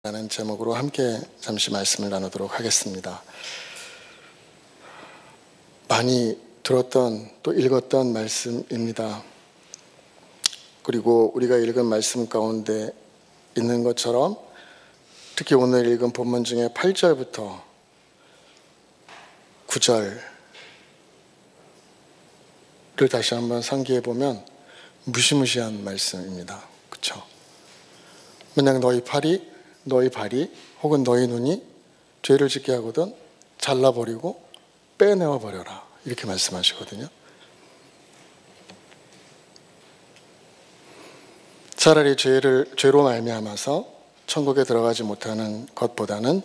라는 제목으로 함께 잠시 말씀을 나누도록 하겠습니다. 많이 들었던 또 읽었던 말씀입니다. 그리고 우리가 읽은 말씀 가운데 있는 것처럼 특히 오늘 읽은 본문 중에 8절부터 9절을 다시 한번 상기해 보면 무시무시한 말씀입니다. 그렇죠? 만약 너희 발이 혹은 너희 눈이 죄를 짓게 하거든 잘라버리고 빼내어 버려라, 이렇게 말씀하시거든요. 차라리 죄로 말미암아서 천국에 들어가지 못하는 것보다는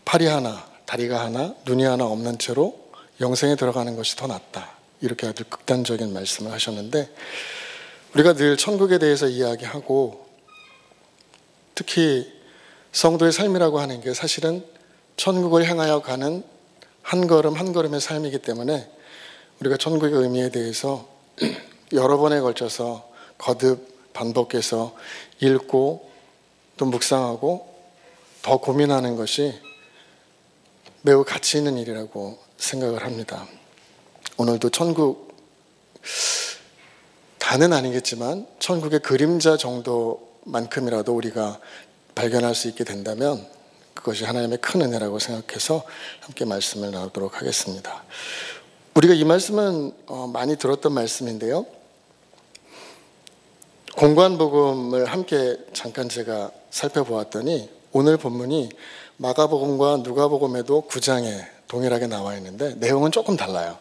팔이 하나, 다리가 하나, 눈이 하나 없는 채로 영생에 들어가는 것이 더 낫다, 이렇게 아주 극단적인 말씀을 하셨는데, 우리가 늘 천국에 대해서 이야기하고 특히 성도의 삶이라고 하는 게 사실은 천국을 향하여 가는 한 걸음 한 걸음의 삶이기 때문에 우리가 천국의 의미에 대해서 여러 번에 걸쳐서 거듭 반복해서 읽고 또 묵상하고 더 고민하는 것이 매우 가치 있는 일이라고 생각을 합니다. 오늘도 천국 다는 아니겠지만 천국의 그림자 정도만큼이라도 우리가 발견할 수 있게 된다면 그것이 하나님의 큰 은혜라고 생각해서 함께 말씀을 나누도록 하겠습니다. 우리가 이 말씀은 많이 들었던 말씀인데요, 공관복음을 함께 잠깐 제가 살펴보았더니 오늘 본문이 마가복음과 누가복음에도 9장에 동일하게 나와 있는데 내용은 조금 달라요.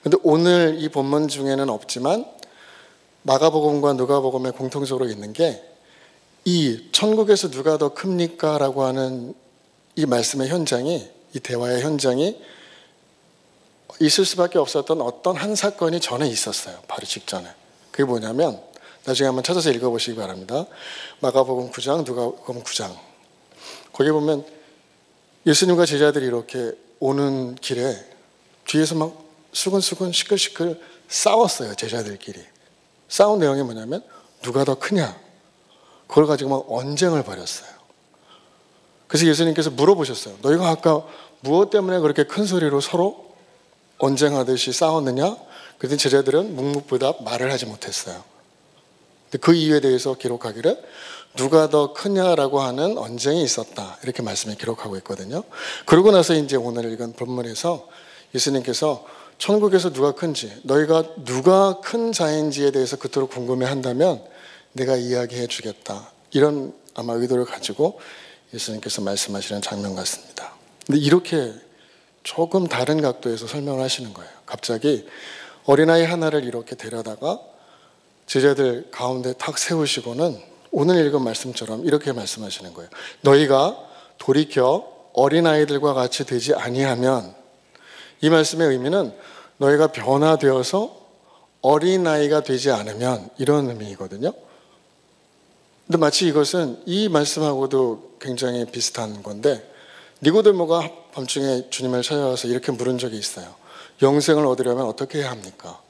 그런데 오늘 이 본문 중에는 없지만 마가복음과 누가복음에 공통적으로 있는 게 이 천국에서 누가 더 큽니까? 라고 하는 이 말씀의 현장이, 이 대화의 현장이 있을 수밖에 없었던 어떤 한 사건이 전에 있었어요. 바로 직전에. 그게 뭐냐면 나중에 한번 찾아서 읽어보시기 바랍니다. 마가복음 9장, 누가복음 9장. 거기 보면 예수님과 제자들이 이렇게 오는 길에 뒤에서 막 수근수근 시끌시끌 싸웠어요. 제자들끼리. 싸운 내용이 뭐냐면 누가 더 크냐, 그걸 가지고 막 언쟁을 벌였어요. 그래서 예수님께서 물어보셨어요. 너희가 아까 무엇 때문에 그렇게 큰 소리로 서로 언쟁하듯이 싸웠느냐? 그랬더니 제자들은 묵묵부답 말을 하지 못했어요. 근데 그 이유에 대해서 기록하기를 누가 더 크냐라고 하는 언쟁이 있었다, 이렇게 말씀을 기록하고 있거든요. 그러고 나서 이제 오늘 읽은 본문에서 예수님께서 천국에서 누가 큰지, 너희가 누가 큰 자인지에 대해서 그토록 궁금해한다면 내가 이야기해 주겠다, 이런 아마 의도를 가지고 예수님께서 말씀하시는 장면 같습니다. 근데 이렇게 조금 다른 각도에서 설명을 하시는 거예요. 갑자기 어린아이 하나를 이렇게 데려다가 제자들 가운데 탁 세우시고는 오늘 읽은 말씀처럼 이렇게 말씀하시는 거예요. 너희가 돌이켜 어린아이들과 같이 되지 아니하면, 이 말씀의 의미는 너희가 변화되어서 어린아이가 되지 않으면, 이런 의미이거든요. 근데 마치 이것은 이 말씀하고도 굉장히 비슷한 건데, 니고데모가 밤중에 주님을 찾아와서 이렇게 물은 적이 있어요. 영생을 얻으려면 어떻게 해야 합니까?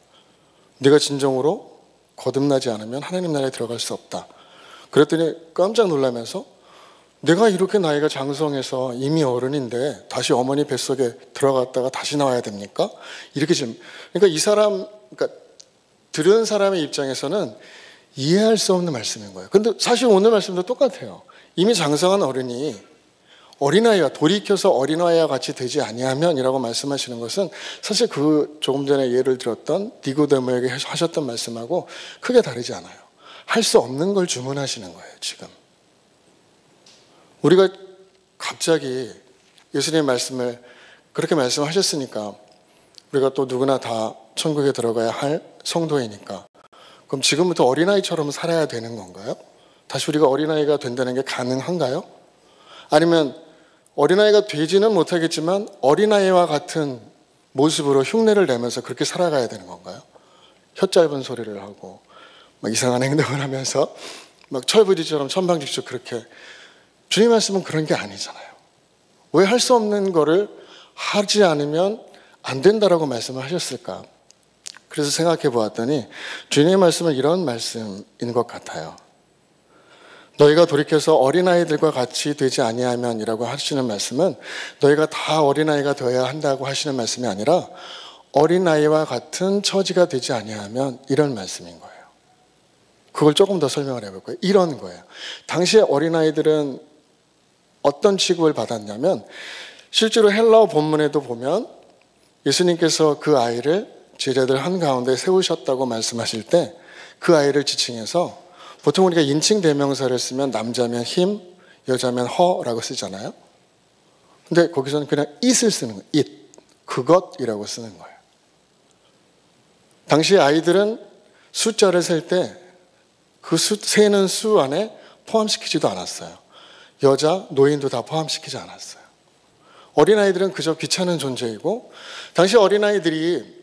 네가 진정으로 거듭나지 않으면 하나님 나라에 들어갈 수 없다. 그랬더니 깜짝 놀라면서 내가 이렇게 나이가 장성해서 이미 어른인데 다시 어머니 뱃속에 들어갔다가 다시 나와야 됩니까? 이렇게 지금, 그러니까 이 사람, 그러니까 들은 사람의 입장에서는 이해할 수 없는 말씀인 거예요. 근데 사실 오늘 말씀도 똑같아요. 이미 장성한 어른이 어린아이와 돌이켜서 어린아이와 같이 되지 아니하면 이라고 말씀하시는 것은 사실 그 조금 전에 예를 들었던 니고데모에게 하셨던 말씀하고 크게 다르지 않아요. 할 수 없는 걸 주문하시는 거예요. 지금 우리가 갑자기 예수님의 말씀을 그렇게 말씀하셨으니까 우리가 또 누구나 다 천국에 들어가야 할 성도이니까 그럼 지금부터 어린아이처럼 살아야 되는 건가요? 다시 우리가 어린아이가 된다는 게 가능한가요? 아니면 어린아이가 되지는 못하겠지만 어린아이와 같은 모습으로 흉내를 내면서 그렇게 살아가야 되는 건가요? 혀 짧은 소리를 하고 막 이상한 행동을 하면서 막 철부지처럼 천방지축 그렇게. 주님 말씀은 그런 게 아니잖아요. 왜 할 수 없는 거를 하지 않으면 안 된다라고 말씀을 하셨을까? 그래서 생각해 보았더니 주님의 말씀은 이런 말씀인 것 같아요. 너희가 돌이켜서 어린아이들과 같이 되지 아니하면이라고 하시는 말씀은 너희가 다 어린아이가 되어야 한다고 하시는 말씀이 아니라 어린아이와 같은 처지가 되지 아니하면 이런 말씀인 거예요. 그걸 조금 더 설명을 해볼 거예요. 이런 거예요. 당시에 어린아이들은 어떤 취급을 받았냐면 실제로 헬라어 본문에도 보면 예수님께서 그 아이를 제자들 한가운데 세우셨다고 말씀하실 때 그 아이를 지칭해서 보통 우리가 인칭 대명사를 쓰면 남자면 him, 여자면 her라고 쓰잖아요. 근데 거기서는 그냥 it을 쓰는 거예요. it, 그것이라고 쓰는 거예요. 당시 아이들은 숫자를 셀 때 그 세는 수 안에 포함시키지도 않았어요. 여자, 노인도 다 포함시키지 않았어요. 어린아이들은 그저 귀찮은 존재이고 당시 어린아이들이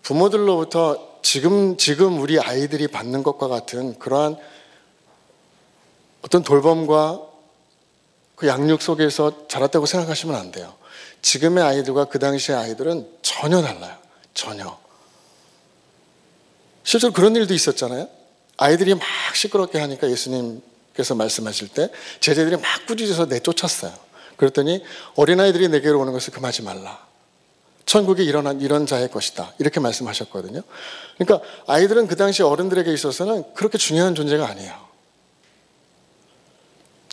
부모들로부터 지금 우리 아이들이 받는 것과 같은 그러한 어떤 돌봄과 그 양육 속에서 자랐다고 생각하시면 안 돼요. 지금의 아이들과 그 당시의 아이들은 전혀 달라요. 전혀. 실제로 그런 일도 있었잖아요. 아이들이 막 시끄럽게 하니까 예수님께서 말씀하실 때 제자들이 막 꾸짖어서 내쫓았어요. 그랬더니 어린아이들이 내게로 오는 것을 금하지 말라. 천국이 일어난 이런 자의 것이다. 이렇게 말씀하셨거든요. 그러니까 아이들은 그 당시 어른들에게 있어서는 그렇게 중요한 존재가 아니에요.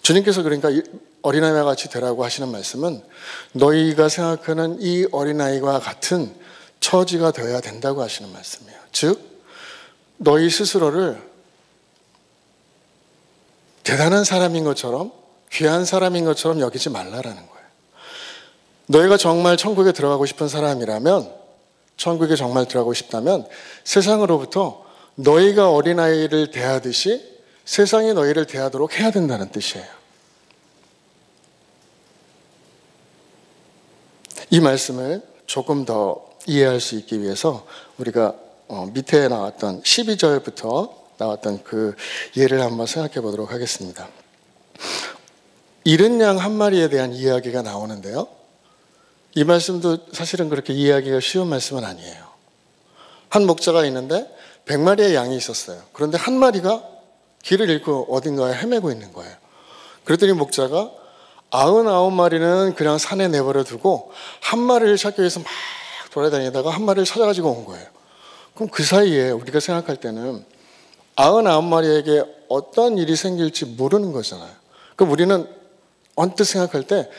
주님께서 그러니까 어린아이와 같이 되라고 하시는 말씀은 너희가 생각하는 이 어린아이와 같은 처지가 되어야 된다고 하시는 말씀이에요. 즉 너희 스스로를 대단한 사람인 것처럼 귀한 사람인 것처럼 여기지 말라라는 거예요. 너희가 정말 천국에 들어가고 싶은 사람이라면, 천국에 정말 들어가고 싶다면 세상으로부터 너희가 어린아이를 대하듯이 세상이 너희를 대하도록 해야 된다는 뜻이에요. 이 말씀을 조금 더 이해할 수 있기 위해서 우리가 밑에 나왔던 12절부터 나왔던 그 예를 한번 생각해 보도록 하겠습니다. 잃은 양 한 마리에 대한 이야기가 나오는데요. 이 말씀도 사실은 그렇게 이해하기가 쉬운 말씀은 아니에요. 한 목자가 있는데 100마리의 양이 있었어요. 그런데 한 마리가 길을 잃고 어딘가에 헤매고 있는 거예요. 그랬더니 목자가 99마리는 그냥 산에 내버려 두고 한 마리를 찾기 위해서 막 돌아다니다가 한 마리를 찾아가지고 온 거예요. 그럼 그 사이에 우리가 생각할 때는 99마리에게 어떤 일이 생길지 모르는 거잖아요. 그럼 우리는 언뜻 생각할 때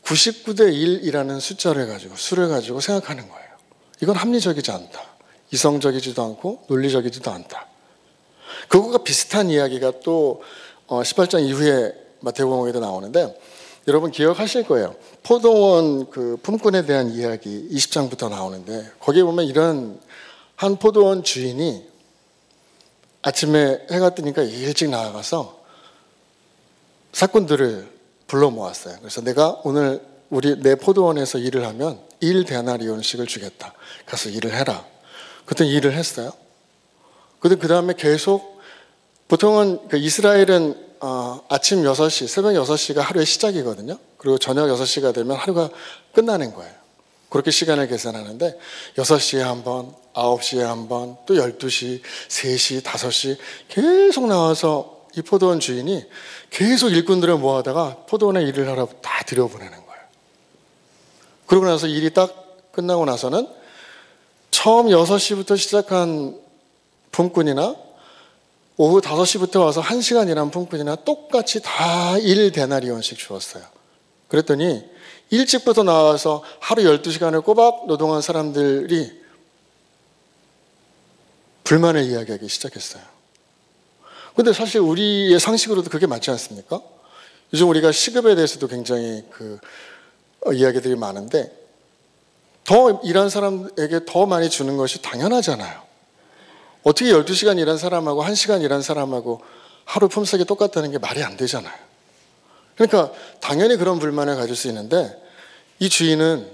99대 1이라는 숫자를 가지고, 수를 가지고 생각하는 거예요. 이건 합리적이지 않다. 이성적이지도 않고 논리적이지도 않다. 그거가 비슷한 이야기가 또 18장 이후에 마태복음에도 나오는데 여러분 기억하실 거예요. 포도원 그 품꾼에 대한 이야기 20장부터 나오는데 거기에 보면 이런 한 포도원 주인이 아침에 해가 뜨니까 일찍 나가서 사꾼들을 불러 모았어요. 그래서 내가 오늘 내 포도원에서 일을 하면 1데나리온씩을 주겠다. 가서 일을 해라. 그때 일을 했어요. 근데 그 다음에 계속 보통은 이스라엘은 아침 6시, 새벽 6시가 하루의 시작이거든요. 그리고 저녁 6시가 되면 하루가 끝나는 거예요. 그렇게 시간을 계산하는데 6시에 한 번, 9시에 한 번, 또 12시, 3시, 5시 계속 나와서 이 포도원 주인이 계속 일꾼들을 모아다가 포도원에 일을 하러 다 들여보내는 거예요. 그러고 나서 일이 딱 끝나고 나서는 처음 6시부터 시작한 품꾼이나 오후 5시부터 와서 1시간 일한 품꾼이나 똑같이 다 1데나리온씩 주었어요. 그랬더니 일찍부터 나와서 하루 12시간을 꼬박 노동한 사람들이 불만을 이야기하기 시작했어요. 근데 사실 우리의 상식으로도 그게 맞지 않습니까? 요즘 우리가 시급에 대해서도 굉장히 이야기들이 많은데 더 일한 사람에게 더 많이 주는 것이 당연하잖아요. 어떻게 12시간 일한 사람하고 1시간 일한 사람하고 하루 품삯이 똑같다는 게 말이 안 되잖아요. 그러니까 당연히 그런 불만을 가질 수 있는데 이 주인은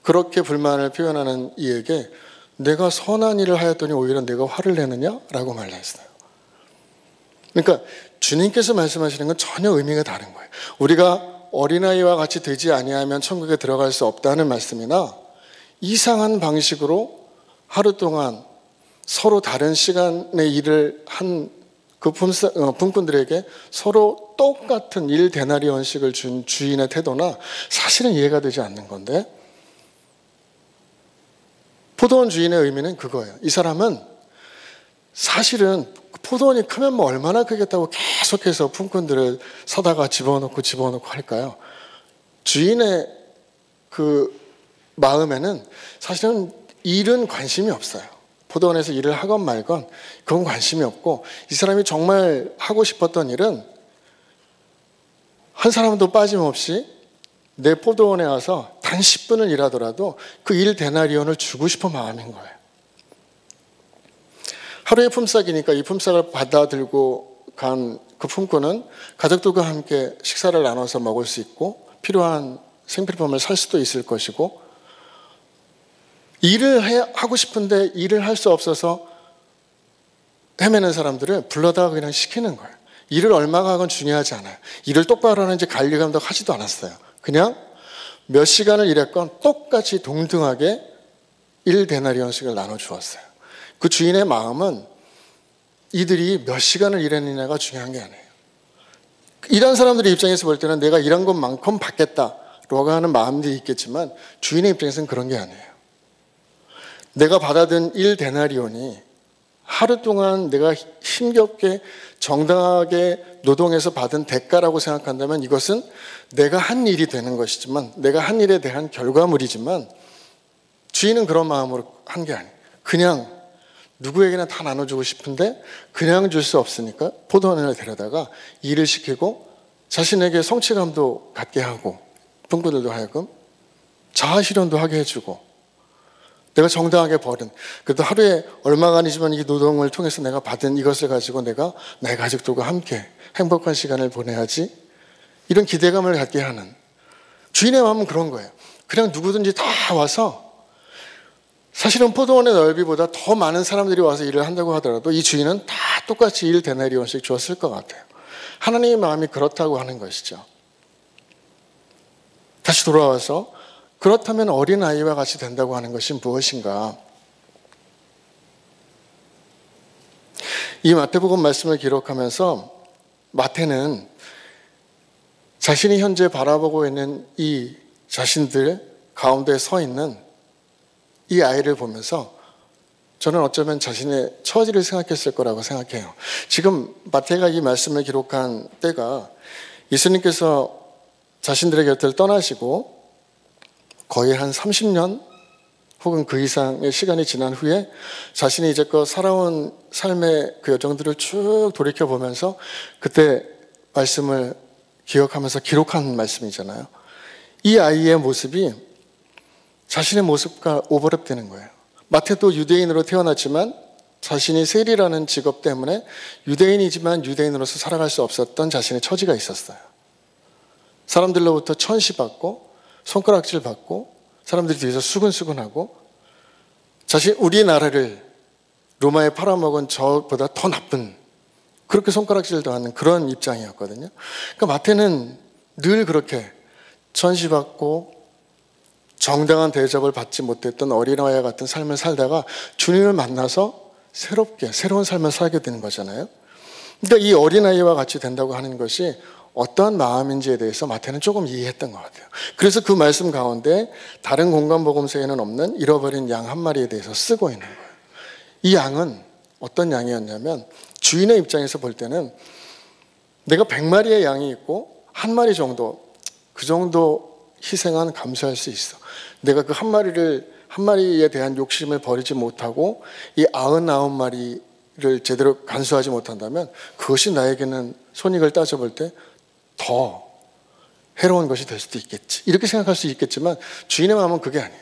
그렇게 불만을 표현하는 이에게 내가 선한 일을 하였더니 오히려 내가 화를 내느냐라고 말했어요. 그러니까 주님께서 말씀하시는 건 전혀 의미가 다른 거예요. 우리가 어린아이와 같이 되지 아니하면 천국에 들어갈 수 없다는 말씀이나 이상한 방식으로 하루 동안 서로 다른 시간의 일을 한 그 품꾼들에게 서로 똑같은 1데나리온씩을 준 주인의 태도나 사실은 이해가 되지 않는 건데, 포도원 주인의 의미는 그거예요. 이 사람은 사실은 포도원이 크면 뭐 얼마나 크겠다고 계속해서 품꾼들을 사다가 집어넣고 할까요? 주인의 그 마음에는 사실은 일은 관심이 없어요. 포도원에서 일을 하건 말건 그건 관심이 없고, 이 사람이 정말 하고 싶었던 일은 한 사람도 빠짐없이 내 포도원에 와서 단 10분을 일하더라도 그 1데나리온을 주고 싶은 마음인 거예요. 하루의 품삯이니까 이 품삯을 받아 들고 간 그 품꾼은 가족들과 함께 식사를 나눠서 먹을 수 있고 필요한 생필품을 살 수도 있을 것이고, 일을 하고 싶은데 일을 할 수 없어서 헤매는 사람들을 불러다가 그냥 시키는 거예요. 일을 얼마가 하건 중요하지 않아요. 일을 똑바로 하는지 관리 감독 하지도 않았어요. 그냥 몇 시간을 일했건 똑같이 동등하게 1데나리온씩을 나눠주었어요. 그 주인의 마음은 이들이 몇 시간을 일했느냐가 중요한 게 아니에요. 일한 사람들의 입장에서 볼 때는 내가 일한 것만큼 받겠다라고 하는 마음들이 있겠지만, 주인의 입장에서는 그런 게 아니에요. 내가 받아든 1데나리온이 하루 동안 내가 힘겹게 정당하게 노동해서 받은 대가라고 생각한다면 이것은 내가 한 일이 되는 것이지만, 내가 한 일에 대한 결과물이지만, 주인은 그런 마음으로 한 게 아니에요. 그냥 누구에게나 다 나눠주고 싶은데 그냥 줄 수 없으니까 포도원에 데려다가 일을 시키고 자신에게 성취감도 갖게 하고, 품꾼들도 하여금 자아실현도 하게 해주고, 내가 정당하게 벌은, 그래도 하루에 얼마가 아니지만 이 노동을 통해서 내가 받은 이것을 가지고 내가 내 가족들과 함께 행복한 시간을 보내야지, 이런 기대감을 갖게 하는 주인의 마음은 그런 거예요. 그냥 누구든지 다 와서, 사실은 포도원의 넓이보다 더 많은 사람들이 와서 일을 한다고 하더라도 이 주인은 다 똑같이 1데나리온씩 주었을 것 같아요. 하나님의 마음이 그렇다고 하는 것이죠. 다시 돌아와서, 그렇다면 어린아이와 같이 된다고 하는 것이 무엇인가? 이 마태복음 말씀을 기록하면서 마태는 자신이 현재 바라보고 있는 이 자신들 가운데 서 있는 이 아이를 보면서 저는 어쩌면 자신의 처지를 생각했을 거라고 생각해요. 지금 마태가 이 말씀을 기록한 때가 예수님께서 자신들의 곁을 떠나시고 거의 한 30년 혹은 그 이상의 시간이 지난 후에 자신이 이제껏 살아온 삶의 그 여정들을 쭉 돌이켜보면서 그때 말씀을 기억하면서 기록한 말씀이잖아요. 이 아이의 모습이 자신의 모습과 오버랩되는 거예요. 마태도 유대인으로 태어났지만 자신이 세리라는 직업 때문에 유대인이지만 유대인으로서 살아갈 수 없었던 자신의 처지가 있었어요. 사람들로부터 천시받고 손가락질 받고 사람들이 뒤에서 수근수근하고, 우리나라를 로마에 팔아먹은 저보다 더 나쁜, 그렇게 손가락질도 하는 그런 입장이었거든요. 그러니까 마태는 늘 그렇게 천시받고 정당한 대접을 받지 못했던 어린아이와 같은 삶을 살다가 주님을 만나서 새롭게 새로운 삶을 살게 되는 거잖아요. 그러니까 이 어린아이와 같이 된다고 하는 것이 어떠한 마음인지에 대해서 마태는 조금 이해했던 것 같아요. 그래서 그 말씀 가운데 다른 공간복음서에는 없는 잃어버린 양 한 마리에 대해서 쓰고 있는 거예요. 이 양은 어떤 양이었냐면, 주인의 입장에서 볼 때는 내가 100마리의 양이 있고 한 마리 정도, 그 정도 희생은 감수할 수 있어. 내가 그 한 마리에 대한 욕심을 버리지 못하고 이 99마리를 제대로 간수하지 못한다면 그것이 나에게는 손익을 따져볼 때 더 해로운 것이 될 수도 있겠지, 이렇게 생각할 수 있겠지만 주인의 마음은 그게 아니에요.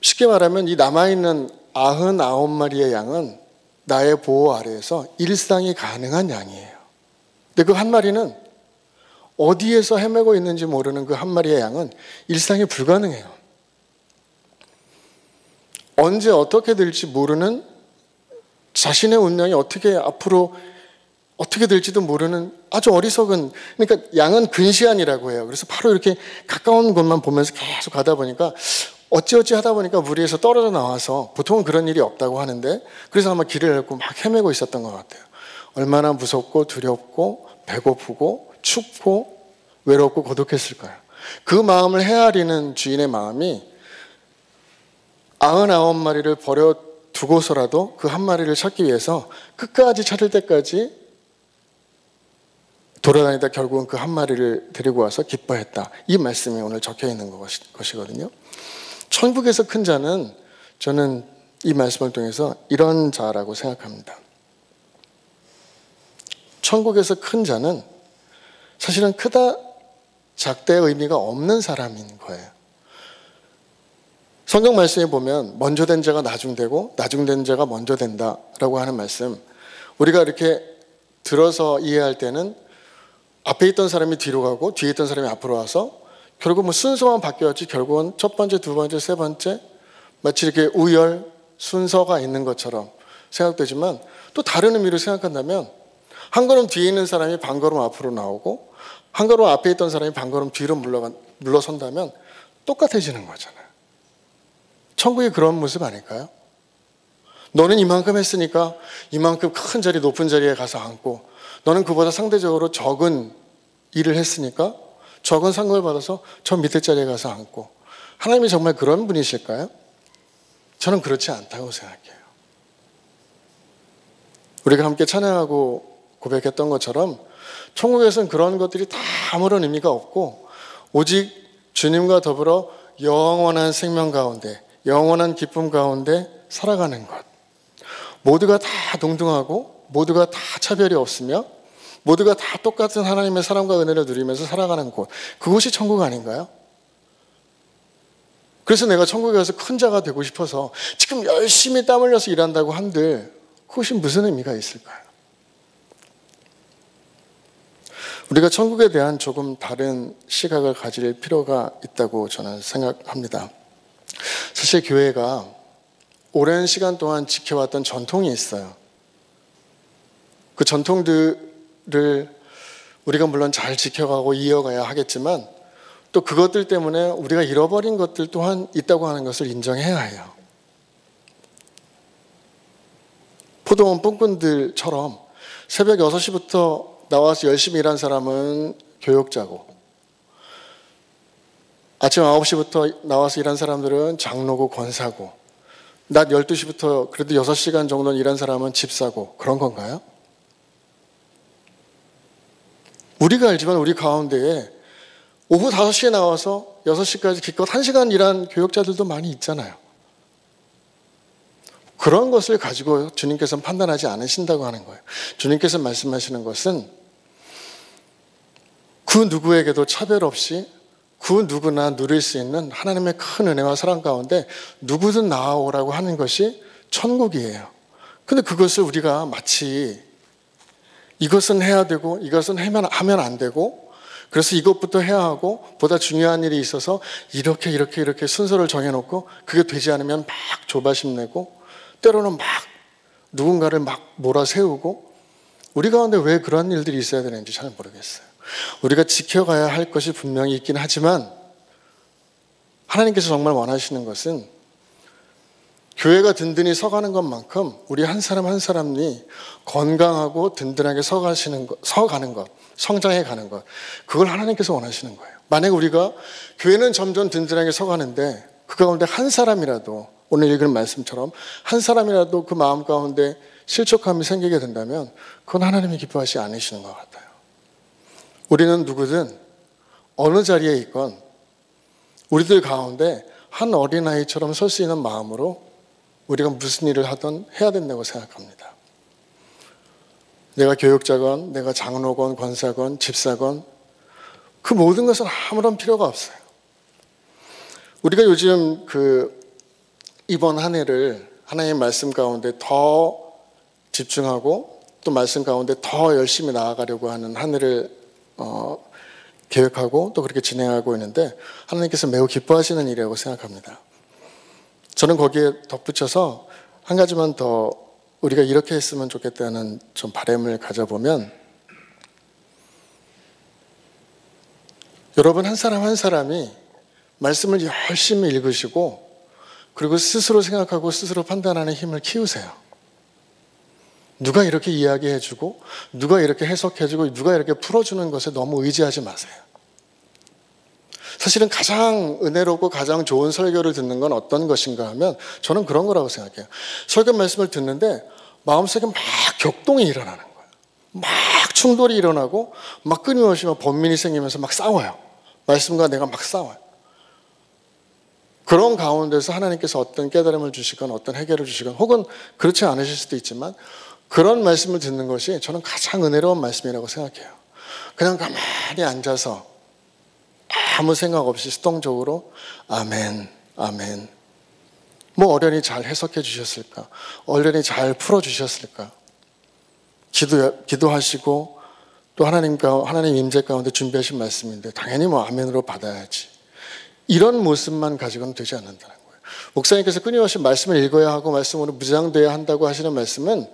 쉽게 말하면 이 남아있는 99마리의 양은 나의 보호 아래에서 일상이 가능한 양이에요. 근데 그 한 마리는 어디에서 헤매고 있는지 모르는 그 한 마리의 양은 일상이 불가능해요. 언제 어떻게 될지 모르는, 자신의 운명이 앞으로 어떻게 될지도 모르는 아주 어리석은, 그러니까 양은 근시안이라고 해요. 그래서 바로 이렇게 가까운 곳만 보면서 계속 가다 보니까 어찌어찌 하다 보니까 무리에서 떨어져 나와서, 보통은 그런 일이 없다고 하는데, 그래서 아마 길을 잃고 막 헤매고 있었던 것 같아요. 얼마나 무섭고 두렵고 배고프고 춥고 외롭고 고독했을까요? 그 마음을 헤아리는 주인의 마음이 99마리를 버려두고서라도 그 한 마리를 찾기 위해서 끝까지 찾을 때까지 돌아다니다 결국은 그 한 마리를 데리고 와서 기뻐했다. 이 말씀이 오늘 적혀 있는 것이거든요. 천국에서 큰 자는 저는 이 말씀을 통해서 이런 자라고 생각합니다. 천국에서 큰 자는 사실은 크다 작다의 의미가 없는 사람인 거예요. 성경 말씀에 보면 먼저 된 자가 나중되고 나중된 자가 먼저 된다라고 하는 말씀, 우리가 이렇게 들어서 이해할 때는 앞에 있던 사람이 뒤로 가고 뒤에 있던 사람이 앞으로 와서 결국 뭐 순서만 바뀌었지 결국은 첫 번째, 두 번째, 세 번째 마치 이렇게 우열 순서가 있는 것처럼 생각되지만 또 다른 의미로 생각한다면 한 걸음 뒤에 있는 사람이 반 걸음 앞으로 나오고 한 걸음 앞에 있던 사람이 반 걸음 뒤로 물러선다면 똑같아지는 거잖아요. 천국이 그런 모습 아닐까요? 너는 이만큼 했으니까 이만큼 큰 자리, 높은 자리에 가서 앉고, 너는 그보다 상대적으로 적은 일을 했으니까 적은 상급을 받아서 저 밑에 자리에 가서 앉고. 하나님이 정말 그런 분이실까요? 저는 그렇지 않다고 생각해요. 우리가 함께 찬양하고 고백했던 것처럼 천국에서는 그런 것들이 다 아무런 의미가 없고 오직 주님과 더불어 영원한 생명 가운데, 영원한 기쁨 가운데 살아가는 것. 모두가 다 동등하고 모두가 다 차별이 없으며 모두가 다 똑같은 하나님의 사랑과 은혜를 누리면서 살아가는 곳. 그곳이 천국 아닌가요? 그래서 내가 천국에 가서 큰 자가 되고 싶어서 지금 열심히 땀 흘려서 일한다고 한들 그것이 무슨 의미가 있을까요? 우리가 천국에 대한 조금 다른 시각을 가질 필요가 있다고 저는 생각합니다. 사실 교회가 오랜 시간 동안 지켜왔던 전통이 있어요. 그 전통들을 우리가 물론 잘 지켜가고 이어가야 하겠지만 또 그것들 때문에 우리가 잃어버린 것들 또한 있다고 하는 것을 인정해야 해요. 포도원 뿜꾼들처럼 새벽 6시부터 나와서 열심히 일한 사람은 교역자고, 아침 9시부터 나와서 일한 사람들은 장로고 권사고, 낮 12시부터 그래도 6시간 정도는 일한 사람은 집사고, 그런 건가요? 우리가 알지만 우리 가운데에 오후 5시에 나와서 6시까지 기껏 1시간 일한 교역자들도 많이 있잖아요. 그런 것을 가지고 주님께서는 판단하지 않으신다고 하는 거예요. 주님께서 말씀하시는 것은 그 누구에게도 차별 없이 그 누구나 누릴 수 있는 하나님의 큰 은혜와 사랑 가운데 누구든 나아오라고 하는 것이 천국이에요. 근데 그것을 우리가 마치 이것은 해야 되고 이것은 하면 안 되고, 그래서 이것부터 해야 하고 보다 중요한 일이 있어서 이렇게 순서를 정해놓고 그게 되지 않으면 막 조바심 내고 때로는 막 누군가를 막 몰아세우고, 우리 가운데 왜 그런 일들이 있어야 되는지 잘 모르겠어요. 우리가 지켜가야 할 것이 분명히 있긴 하지만 하나님께서 정말 원하시는 것은 교회가 든든히 서가는 것만큼 우리 한 사람 한 사람이 건강하고 든든하게 서가는 것, 성장해 가는 것, 그걸 하나님께서 원하시는 거예요. 만약에 우리가 교회는 점점 든든하게 서가는데 그 가운데 한 사람이라도, 오늘 읽은 말씀처럼 한 사람이라도 그 마음 가운데 실족함이 생기게 된다면 그건 하나님이 기뻐하시지 않으시는 것 같아요. 우리는 누구든 어느 자리에 있건 우리들 가운데 한 어린아이처럼 설 수 있는 마음으로 우리가 무슨 일을 하든 해야 된다고 생각합니다. 내가 교육자건, 내가 장로건, 권사건, 집사건, 그 모든 것은 아무런 필요가 없어요. 우리가 요즘 이번 한 해를 하나님의 말씀 가운데 더 집중하고 또 말씀 가운데 더 열심히 나아가려고 하는 한 해를 계획하고 또 그렇게 진행하고 있는데 하나님께서 매우 기뻐하시는 일이라고 생각합니다. 저는 거기에 덧붙여서 한 가지만 더 우리가 이렇게 했으면 좋겠다는 좀 바람을 가져보면, 여러분 한 사람 한 사람이 말씀을 열심히 읽으시고 그리고 스스로 생각하고 스스로 판단하는 힘을 키우세요. 누가 이렇게 이야기해주고 누가 이렇게 해석해주고 누가 이렇게 풀어주는 것에 너무 의지하지 마세요. 사실은 가장 은혜롭고 가장 좋은 설교를 듣는 건 어떤 것인가 하면 저는 그런 거라고 생각해요. 설교 말씀을 듣는데 마음속에 막 격동이 일어나는 거예요. 막 충돌이 일어나고 막 끊임없이 막 번민이 생기면서 막 싸워요. 말씀과 내가 막 싸워요. 그런 가운데서 하나님께서 어떤 깨달음을 주시건 어떤 해결을 주시건 혹은 그렇지 않으실 수도 있지만 그런 말씀을 듣는 것이 저는 가장 은혜로운 말씀이라고 생각해요. 그냥 가만히 앉아서 아무 생각 없이 수동적으로 아멘, 아멘. 뭐 어련히 잘 해석해 주셨을까? 어련히 잘 풀어 주셨을까? 기도하시고 또 하나님 임재 가운데 준비하신 말씀인데 당연히 뭐 아멘으로 받아야지. 이런 모습만 가지고는 되지 않는다는 거예요. 목사님께서 끊임없이 말씀을 읽어야 하고 말씀으로 무장돼야 한다고 하시는 말씀은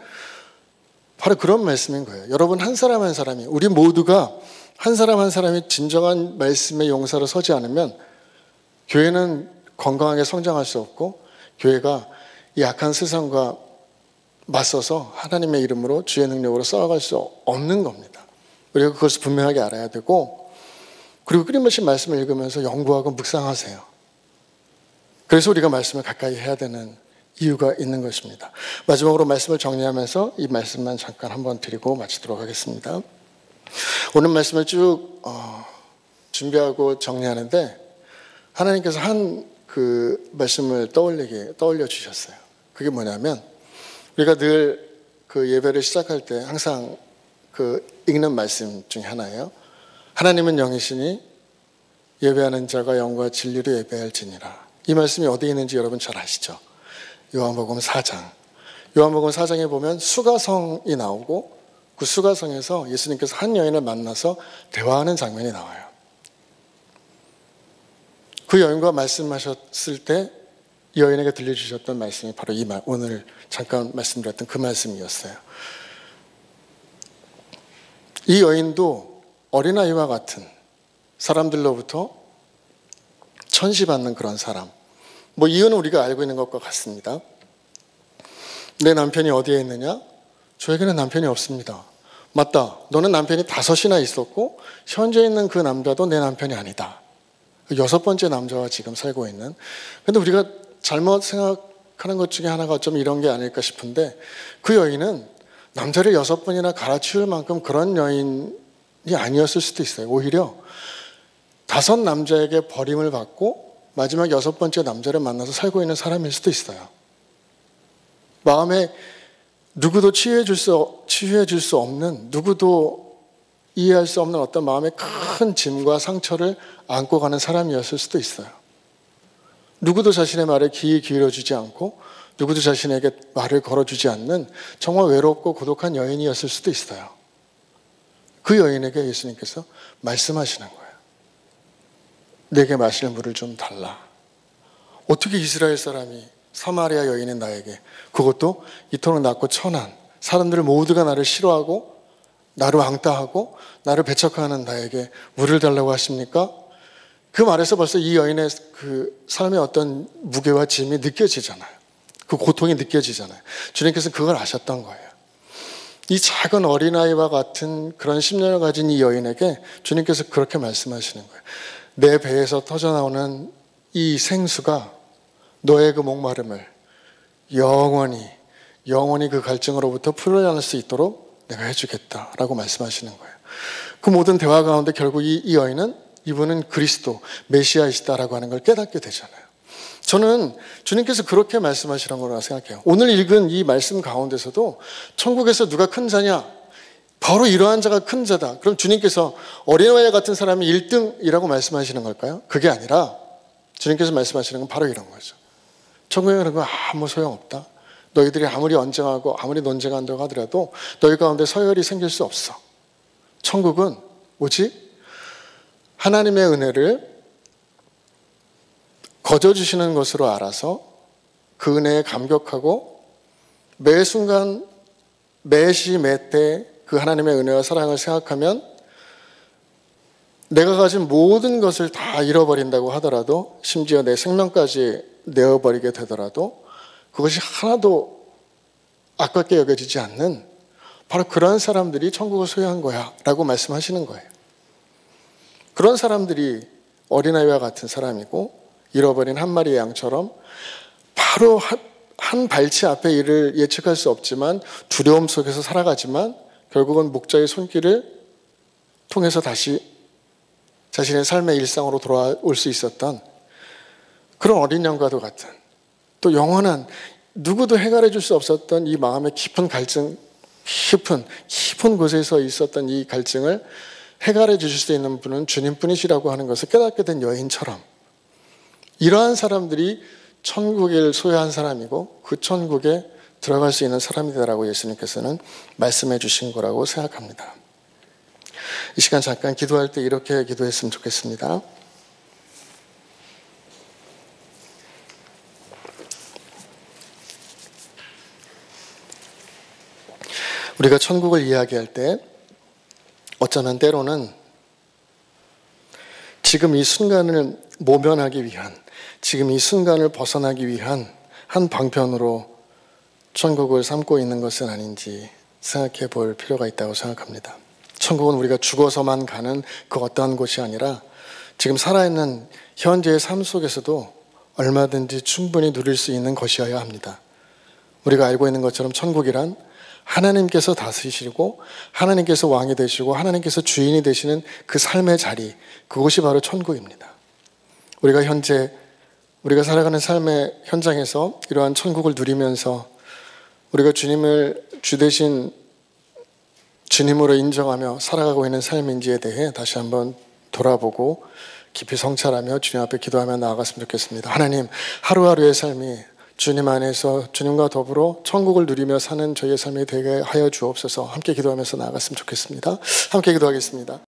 바로 그런 말씀인 거예요. 여러분 한 사람 한 사람이 우리 모두가 한 사람 한 사람이 진정한 말씀의 용사로 서지 않으면 교회는 건강하게 성장할 수 없고 교회가 이 악한 세상과 맞서서 하나님의 이름으로 주의 능력으로 싸워갈 수 없는 겁니다. 우리가 그것을 분명하게 알아야 되고 그리고 끊임없이 말씀을 읽으면서 연구하고 묵상하세요. 그래서 우리가 말씀을 가까이 해야 되는 이유가 있는 것입니다. 마지막으로 말씀을 정리하면서 이 말씀만 잠깐 한번 드리고 마치도록 하겠습니다. 오늘 말씀을 쭉 준비하고 정리하는데 하나님께서 한 그 말씀을 떠올려 주셨어요. 그게 뭐냐면 우리가 늘 그 예배를 시작할 때 항상 그 읽는 말씀 중에 하나예요. 하나님은 영이시니 예배하는 자가 영과 진리로 예배할지니라. 이 말씀이 어디에 있는지 여러분 잘 아시죠? 요한복음 4장. 요한복음 4장에 보면 수가성이 나오고 그 수가성에서 예수님께서 한 여인을 만나서 대화하는 장면이 나와요. 그 여인과 말씀하셨을 때 이 여인에게 들려주셨던 말씀이 바로 오늘 잠깐 말씀드렸던 그 말씀이었어요. 이 여인도 어린아이와 같은 사람들로부터 천시받는 그런 사람. 뭐 이유는 우리가 알고 있는 것과 같습니다. 내 남편이 어디에 있느냐? 저에게는 남편이 없습니다. 맞다. 너는 남편이 5이나 있었고 현재 있는 그 남자도 내 남편이 아니다. 6번째 남자와 지금 살고 있는. 근데 우리가 잘못 생각하는 것 중에 하나가 좀 이런 게 아닐까 싶은데 그 여인은 남자를 6번이나 갈아치울 만큼 그런 여인이 아니었을 수도 있어요. 오히려 5 남자에게 버림을 받고 마지막 6번째 남자를 만나서 살고 있는 사람일 수도 있어요. 마음에 누구도 치유해 줄 수 없는, 누구도 이해할 수 없는 어떤 마음의 큰 짐과 상처를 안고 가는 사람이었을 수도 있어요. 누구도 자신의 말에 귀 기울여주지 않고 누구도 자신에게 말을 걸어주지 않는 정말 외롭고 고독한 여인이었을 수도 있어요. 그 여인에게 예수님께서 말씀하시는 거예요. 내게 마실 물을 좀 달라. 어떻게 이스라엘 사람이 사마리아 여인인 나에게, 그것도 이토록 낮고 천한 사람들 모두가 나를 싫어하고 나를 왕따하고 나를 배척하는 나에게 물을 달라고 하십니까? 그 말에서 벌써 이 여인의 그 삶의 어떤 무게와 짐이 느껴지잖아요. 그 고통이 느껴지잖아요. 주님께서는 그걸 아셨던 거예요. 이 작은 어린아이와 같은 그런 심령을 가진 이 여인에게 주님께서 그렇게 말씀하시는 거예요. 내 배에서 터져나오는 이 생수가 너의 그 목마름을 영원히 그 갈증으로부터 풀어낼 수 있도록 내가 해주겠다라고 말씀하시는 거예요. 그 모든 대화 가운데 결국 이 여인은 이분은 그리스도, 메시아이시다라고 하는 걸 깨닫게 되잖아요. 저는 주님께서 그렇게 말씀하시는 거라고 생각해요. 오늘 읽은 이 말씀 가운데서도 천국에서 누가 큰 자냐? 바로 이러한 자가 큰 자다. 그럼 주님께서 어린아이 같은 사람이 1등이라고 말씀하시는 걸까요? 그게 아니라 주님께서 말씀하시는 건 바로 이런 거죠. 천국에 그런 거 아무 소용없다. 너희들이 아무리 언쟁하고 아무리 논쟁한다고 하더라도 너희 가운데 서열이 생길 수 없어. 천국은 오직 하나님의 은혜를 거저주시는 것으로 알아서 그 은혜에 감격하고 매 순간 매시 매때 그 하나님의 은혜와 사랑을 생각하면 내가 가진 모든 것을 다 잃어버린다고 하더라도 심지어 내 생명까지 내어버리게 되더라도 그것이 하나도 아깝게 여겨지지 않는 바로 그런 사람들이 천국을 소유한 거야 라고 말씀하시는 거예요. 그런 사람들이 어린아이와 같은 사람이고 잃어버린 한 마리의 양처럼 바로 한 발치 앞에 일을 예측할 수 없지만 두려움 속에서 살아가지만 결국은 목자의 손길을 통해서 다시 자신의 삶의 일상으로 돌아올 수 있었던 그런 어린 양과도 같은, 또 영원한 누구도 해결해 줄 수 없었던 이 마음의 깊은 갈증, 깊은 곳에서 있었던 이 갈증을 해결해 주실 수 있는 분은 주님뿐이시라고 하는 것을 깨닫게 된 여인처럼 이러한 사람들이 천국을 소유한 사람이고 그 천국에 들어갈 수 있는 사람이다라고 예수님께서는 말씀해 주신 거라고 생각합니다. 이 시간 잠깐 기도할 때 이렇게 기도했으면 좋겠습니다. 우리가 천국을 이야기할 때 어쩌면 때로는 지금 이 순간을 모면하기 위한, 지금 이 순간을 벗어나기 위한 한 방편으로 천국을 삼고 있는 것은 아닌지 생각해 볼 필요가 있다고 생각합니다. 천국은 우리가 죽어서만 가는 그 어떠한 곳이 아니라 지금 살아있는 현재의 삶 속에서도 얼마든지 충분히 누릴 수 있는 것이어야 합니다. 우리가 알고 있는 것처럼 천국이란 하나님께서 다스리시고 하나님께서 왕이 되시고 하나님께서 주인이 되시는 그 삶의 자리, 그곳이 바로 천국입니다. 우리가 현재 우리가 살아가는 삶의 현장에서 이러한 천국을 누리면서 우리가 주님을 주 대신 주님으로 인정하며 살아가고 있는 삶인지에 대해 다시 한번 돌아보고 깊이 성찰하며 주님 앞에 기도하며 나아갔으면 좋겠습니다. 하나님, 하루하루의 삶이 주님 안에서 주님과 더불어 천국을 누리며 사는 저희의 삶이 되게 하여 주옵소서. 함께 기도하면서 나아갔으면 좋겠습니다. 함께 기도하겠습니다.